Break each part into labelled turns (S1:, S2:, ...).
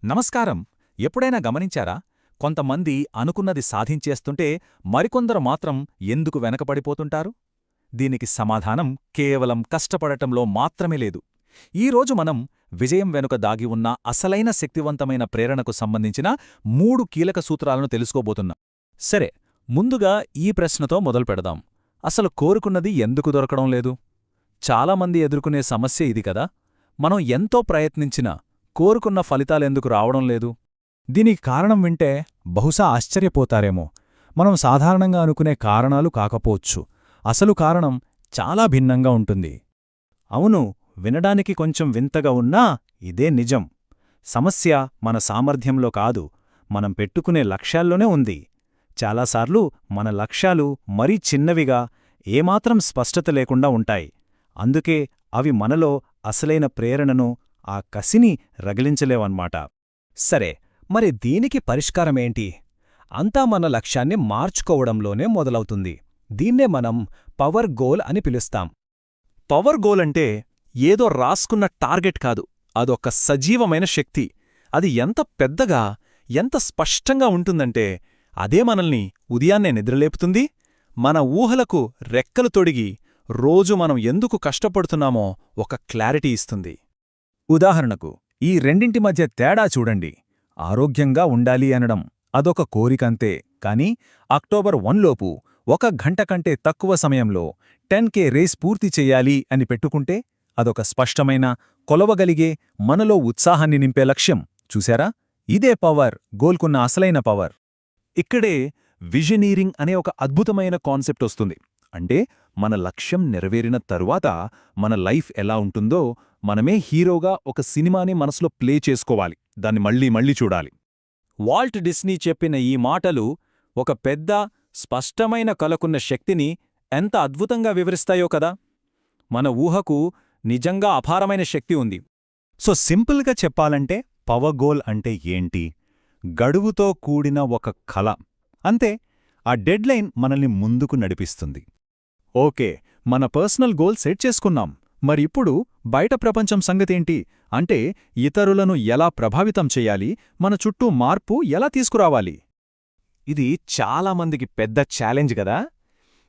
S1: నమస్కారం. ఎప్పుడైనా గమనించారా? కొంతమంది అనుకున్నది సాధించేస్తుంటే మరికొందరు మాత్రం ఎందుకు వెనకపడిపోతుంటారు? దీనికి సమాధానం కేవలం కష్టపడటంలో మాత్రమే లేదు. ఈరోజు మనం విజయం వెనుక దాగి ఉన్న అసలైన శక్తివంతమైన ప్రేరణకు సంబంధించిన 3 కీలక సూత్రాలను తెలుసుకోబోతున్నాం. సరే, ముందుగా ఈ ప్రశ్నతో మొదలుపెడదాం. అసలు కోరుకున్నది ఎందుకు దొరకడం లేదు? చాలామంది ఎదుర్కొనే సమస్య ఇది కదా. మనం ఎంతో ప్రయత్నించినా కోరుకున్న ఫలితాలెందుకు రావడం లేదు?
S2: దీనికి కారణం వింటే బహుశా ఆశ్చర్యపోతారేమో. మనం సాధారణంగా అనుకునే కారణాలు కాకపోవచ్చు. అసలు కారణం చాలా భిన్నంగా ఉంటుంది. అవును, వినడానికి కొంచెం వింతగా ఉన్నా ఇదే నిజం. సమస్య మన సామర్థ్యంలో కాదు, మనం పెట్టుకునే లక్ష్యాల్లోనే ఉంది. చాలాసార్లు మన లక్ష్యాలు మరీ చిన్నవిగా, ఏమాత్రం స్పష్టత లేకుండా ఉంటాయి. అందుకే అవి మనలో అసలైన ప్రేరణను, ఆ కసిని రగిలించలేవన్నమాట.
S3: సరే, మరి దీనికి పరిష్కారమేంటి? అంతా మన లక్ష్యాన్ని మార్చుకోవడంలోనే మొదలవుతుంది. దీన్నే మనం పవర్ గోల్ అని పిలుస్తాం.
S1: పవర్ గోల్ అంటే ఏదో రాసుకున్న టార్గెట్ కాదు, అదొక సజీవమైన శక్తి. అది ఎంత పెద్దగా, ఎంత స్పష్టంగా ఉంటుందంటే అదే మనల్ని ఉదయాన్నే నిద్రలేపుతుంది, మన ఊహలకు రెక్కలు తొడిగి రోజు మనం ఎందుకు కష్టపడుతున్నామో ఒక క్లారిటీ ఇస్తుంది.
S2: ఉదాహరణకు, ఈ రెండింటి మధ్య తేడా చూడండి. ఆరోగ్యంగా ఉండాలి అనడం అదొక కోరికంతే. కాని అక్టోబర్ 1 లోపు 1 గంట కంటే తక్కువ సమయంలో 10K రేస్ పూర్తి చెయ్యాలి అని పెట్టుకుంటే అదొక స్పష్టమైన, కొలవగలిగే, మనలో ఉత్సాహాన్ని నింపే లక్ష్యం. చూశారా? ఇదే పవర్ గోల్కున్న అసలైన పవర్.
S1: ఇక్కడే విజనీరింగ్ అనే ఒక అద్భుతమైన కాన్సెప్ట్ వస్తుంది. అంటే మన లక్ష్యం నెరవేరిన తరువాత మన లైఫ్ ఎలా ఉంటుందో మనమే హీరోగా ఒక సినిమాని మనసులో ప్లే చేసుకోవాలి, దాన్ని మళ్ళీ మళ్ళీ చూడాలి. వాల్ట్ డిస్నీ చెప్పిన ఈ మాటలు ఒక పెద్ద, స్పష్టమైన కలకున్న శక్తిని ఎంత అద్భుతంగా వివరిస్తాయో కదా. మన ఊహకు నిజంగా అపారమైన శక్తి ఉంది.
S2: సో సింపుల్గా చెప్పాలంటే పవర్ గోల్ అంటే ఏంటి? గడువుతో కూడిన ఒక కల. అంతే. ఆ డెడ్లైన్ మనల్ని ముందుకు నడిపిస్తుంది. ఓకే, మన పర్సనల్ గోల్ సెట్ చేసుకున్నాం. మరి ఇప్పుడు బయట ప్రపంచం సంగతేంటి? అంటే ఇతరులను ఎలా ప్రభావితం చెయ్యాలి, మన చుట్టూ మార్పు ఎలా తీసుకురావాలి?
S3: ఇది చాలామందికి పెద్ద ఛాలెంజ్ గదా.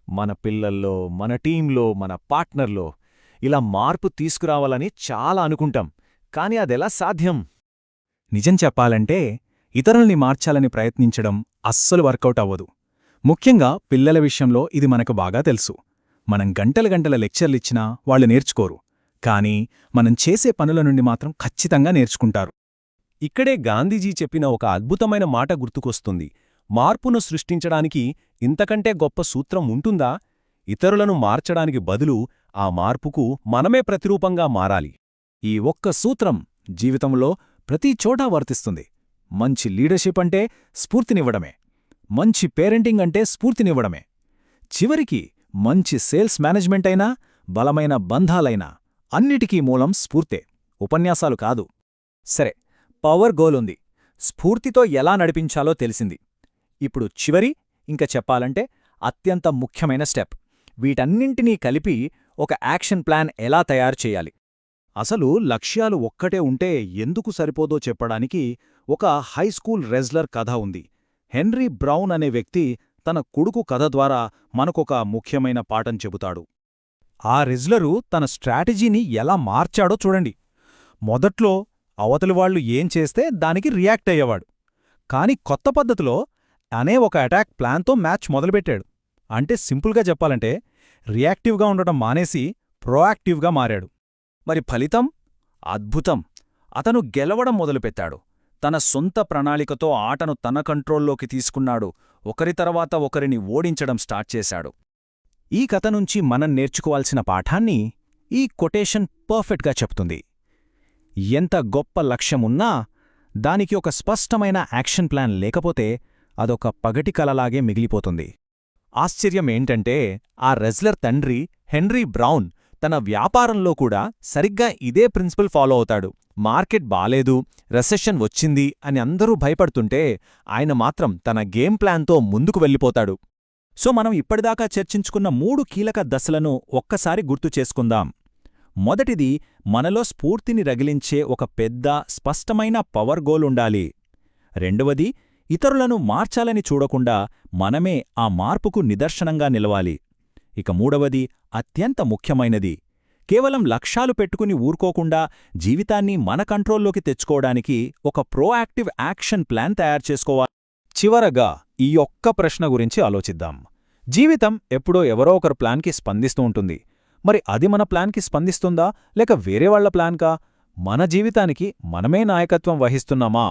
S3: మన పిల్లల్లో, మన టీంలో, మన పార్ట్నర్లో ఇలా మార్పు తీసుకురావాలని చాలా అనుకుంటాం. కాని అదెలా సాధ్యం?
S2: నిజం చెప్పాలంటే ఇతరుల్ని మార్చాలని ప్రయత్నించడం అస్సలు వర్కౌట్ అవ్వదు. ముఖ్యంగా పిల్లల విషయంలో ఇది మనకు బాగా తెలుసు. మనం గంటల గంటల లెక్చర్లిచ్చినా వాళ్ళు నేర్చుకోరు. కానీ మనం చేసే పనుల నుండి మాత్రం ఖచ్చితంగా నేర్చుకుంటారు.
S3: ఇక్కడే గాంధీజీ చెప్పిన ఒక అద్భుతమైన మాట గుర్తుకొస్తుంది. మార్పును సృష్టించడానికి ఇంతకంటే గొప్ప సూత్రం ఉంటుందా? ఇతరులను మార్చడానికి బదులు ఆ మార్పుకు మనమే ప్రతిరూపంగా మారాలి.
S2: ఈ ఒక్క సూత్రం జీవితంలో ప్రతి చోటా వర్తిస్తుంది. మంచి లీడర్షిప్ అంటే స్ఫూర్తినివ్వడమే. మంచి పేరెంటింగ్ అంటే స్ఫూర్తినివ్వడమే. చివరికి మంచి సేల్స్ మేనేజ్మెంట్ అయినా, బలమైన బంధాలైనా అన్నిటికీ మూలం స్ఫూర్తే, ఉపన్యాసాలు కాదు.
S3: సరే, పవర్ గోల్ ఉంది, స్ఫూర్తితో ఎలా నడిపించాలో తెలిసింది. ఇప్పుడు చివరి, ఇంక చెప్పాలంటే అత్యంత ముఖ్యమైన స్టెప్. వీటన్నింటినీ కలిపి ఒక యాక్షన్ ప్లాన్ ఎలా తయారు చేయాలి?
S2: అసలు లక్ష్యాలు ఒక్కటే ఉంటే ఎందుకు సరిపోదో చెప్పడానికి ఒక హైస్కూల్ రెజ్లర్ కథ ఉంది. హెన్రీ బ్రౌన్ అనే వ్యక్తి తన కొడుకు కథ ద్వారా మనకొక ముఖ్యమైన పాఠం చెబుతాడు. ఆ రెజ్లరు తన స్ట్రాటజీని ఎలా మార్చాడో చూడండి. మొదట్లో అవతలివాళ్లు ఏం చేస్తే దానికి రియాక్ట్ అయ్యేవాడు. కాని కొత్త పద్ధతిలో అనే ఒక అటాక్ ప్లాన్తో మ్యాచ్ మొదలుపెట్టాడు. అంటే సింపుల్గా చెప్పాలంటే రియాక్టివ్గా ఉండటం మానేసి ప్రోయాక్టివ్గా మారాడు.
S1: మరి ఫలితం? అద్భుతం! అతను గెలవడం మొదలుపెట్టాడు. తన సొంత ప్రణాళికతో ఆటను తన కంట్రోల్లోకి తీసుకున్నాడు. ఒకరి తర్వాత ఒకరిని ఓడించడం స్టార్ట్ చేశాడు.
S2: ఈ కథ నుంచి మనం నేర్చుకోవాల్సిన పాఠాన్ని ఈ కొటేషన్ పర్ఫెక్ట్గా చెప్తుంది. ఎంత గొప్ప లక్ష్యమున్నా దానికి ఒక స్పష్టమైన యాక్షన్ ప్లాన్ లేకపోతే అదొక పగటి కలలాగే మిగిలిపోతుంది.
S3: ఆశ్చర్యమేంటంటే ఆ రెజ్లర్ తండ్రి హెన్రీ బ్రౌన్ తన వ్యాపారంలో కూడా సరిగ్గా ఇదే ప్రిన్సిపల్ ఫాలో అవుతాడు. మార్కెట్ బాలేదు, రెసెషన్ వచ్చింది అని అందరూ భయపడుతుంటే ఆయన మాత్రం తన గేమ్ ప్లాన్తో ముందుకు వెళ్ళిపోతాడు.
S1: సో మనం ఇప్పటిదాకా చర్చించుకున్న 3 కీలక దశలను ఒక్కసారి గుర్తు చేసుకుందాం. మొదటిది, మనలో స్ఫూర్తిని రగిలించే ఒక పెద్ద స్పష్టమైన పవర్ గోల్ ఉండాలి. రెండవది, ఇతరులను మార్చాలని చూడకుండా మనమే ఆ మార్పుకు నిదర్శనంగా నిలవాలి. ఇక మూడవది, అత్యంత ముఖ్యమైనది, కేవలం లక్ష్యాలు పెట్టుకుని ఊరుకోకుండా జీవితాన్ని మన కంట్రోల్లోకి తెచ్చుకోవడానికి ఒక ప్రోయాక్టివ్ యాక్షన్ ప్లాన్ తయారు చేసుకోవాలి.
S3: చివరగా ఈ ఒక్క ప్రశ్న గురించి ఆలోచిద్దాం. జీవితం ఎప్పుడో ఎవరో ఒకరు ప్లాన్కి స్పందిస్తూ ఉంటుంది. మరి అది మన ప్లాన్కి స్పందిస్తుందా లేక వేరే వాళ్ల ప్లాన్కా? మన జీవితానికి మనమే నాయకత్వం వహిస్తున్నామా?